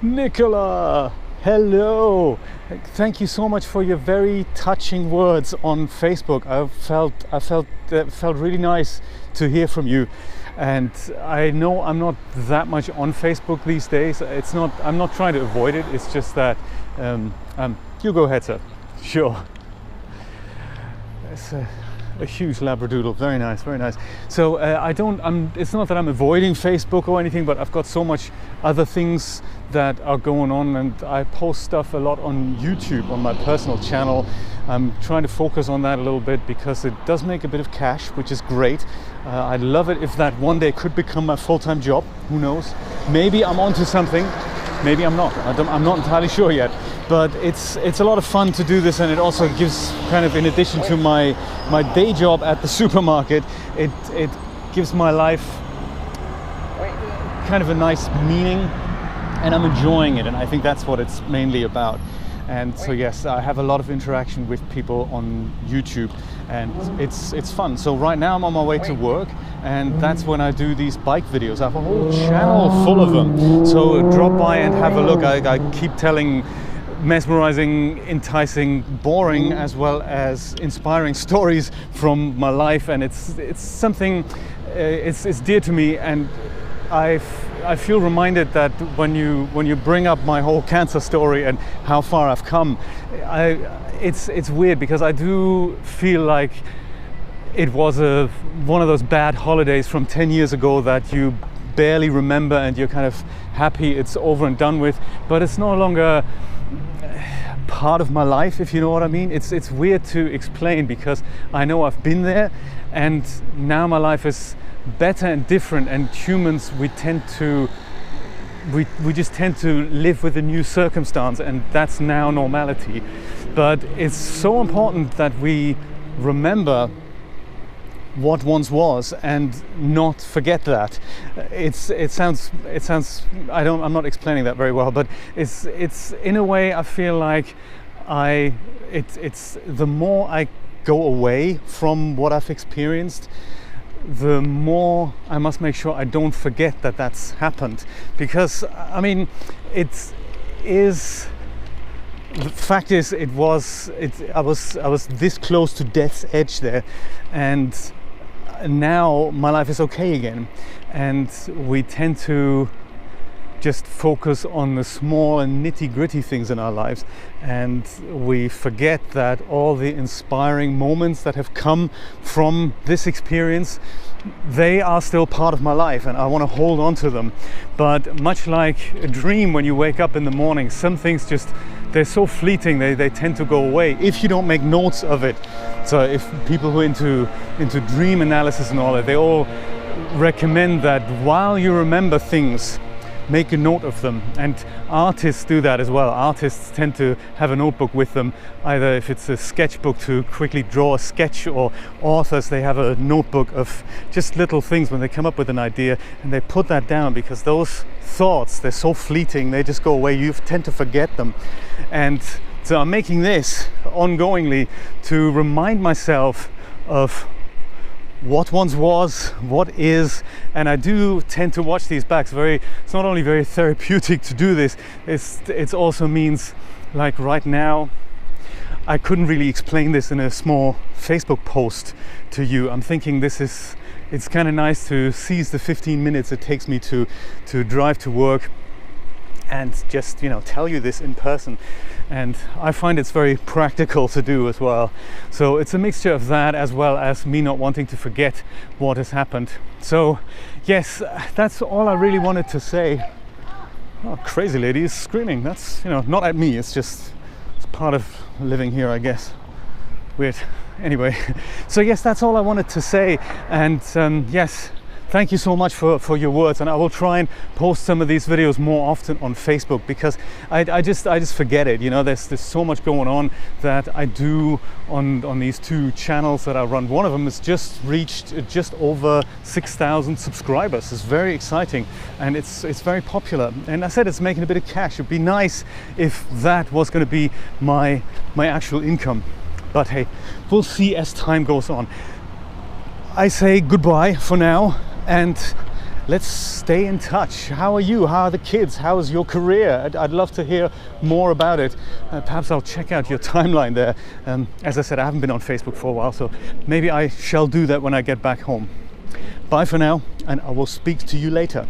Nicola, hello. Thank you so much for your very touching words on Facebook. I felt really nice to hear from you. And I know I'm not that much on Facebook these days. I'm not trying to avoid it. It's just that you go ahead, sir. Sure. It's a huge labradoodle. Very nice, very nice. So it's not that I'm avoiding Facebook or anything, but I've got so much other things that are going on, and I post stuff a lot on YouTube on my personal channel. I'm trying to focus on that a little bit because it does make a bit of cash, which is great. I'd love it if that one day could become my full-time job. Who knows? Maybe I'm onto something. Maybe I'm not. I'm not entirely sure yet. But it's a lot of fun to do this, and it also gives kind of, in addition to my day job at the supermarket, it gives my life kind of a nice meaning, and I'm enjoying it, and I think that's what it's mainly about. And so yes, I have a lot of interaction with people on YouTube, and it's fun. So right now I'm on my way to work, and that's when I do these bike videos. I have a whole channel full of them. So drop by and have a look. I keep telling mesmerizing, enticing, boring, as well as inspiring stories from my life, and it's something it's dear to me, and I feel reminded that when you bring up my whole cancer story and how far I've come, it's weird because I do feel like it was one of those bad holidays from 10 years ago that you barely remember, and you're kind of happy it's over and done with, but it's no longer part of my life, if you know what I mean. It's weird to explain because I know I've been there, and now my life is better and different, and humans, we just tend to live with a new circumstance, and that's now normality. But it's so important that we remember what once was and not forget that. It sounds I'm not explaining that very well, but it's in a way I feel like it's the more I go away from what I've experienced, the more I must make sure I don't forget that that's happened, because I mean the fact is I was this close to death's edge there, and now my life is okay again, and we tend to just focus on the small and nitty-gritty things in our lives, and we forget that all the inspiring moments that have come from this experience, they are still part of my life, and I want to hold on to them. But much like a dream, when you wake up in the morning, some things they're so fleeting, they tend to go away if you don't make notes of it. So if people who are into dream analysis and all that, they all recommend that while you remember things, make a note of them, and artists do that as well. Artists tend to have a notebook with them, either if it's a sketchbook to quickly draw a sketch, or authors, they have a notebook of just little things when they come up with an idea, and they put that down because those thoughts, they're so fleeting, they just go away, you tend to forget them. And so I'm making this ongoingly to remind myself of what once was, what is, and I do tend to watch these backs. It's not only very therapeutic to do this, it also means, like right now, I couldn't really explain this in a small Facebook post to you. I'm thinking it's kind of nice to seize the 15 minutes it takes me to drive to work and just, tell you this in person. And I find it's very practical to do as well. So it's a mixture of that, as well as me not wanting to forget what has happened. So yes, that's all I really wanted to say. Oh, crazy lady is screaming. That's, not at me. It's part of living here, I guess. Weird. Anyway, so yes, that's all I wanted to say. And yes, thank you so much for your words, and I will try and post some of these videos more often on Facebook, because I just forget it. There's so much going on that I do on these two channels that I run. One of them has just reached just over 6,000 subscribers. It's very exciting, and it's very popular. And I said it's making a bit of cash. It'd be nice if that was going to be my actual income. But hey, we'll see as time goes on. I say goodbye for now, and let's stay in touch. How are you? How are the kids? How is your career? I'd love to hear more about it. Perhaps I'll check out your timeline there. As I said, I haven't been on Facebook for a while, so maybe I shall do that when I get back home. Bye for now, and I will speak to you later.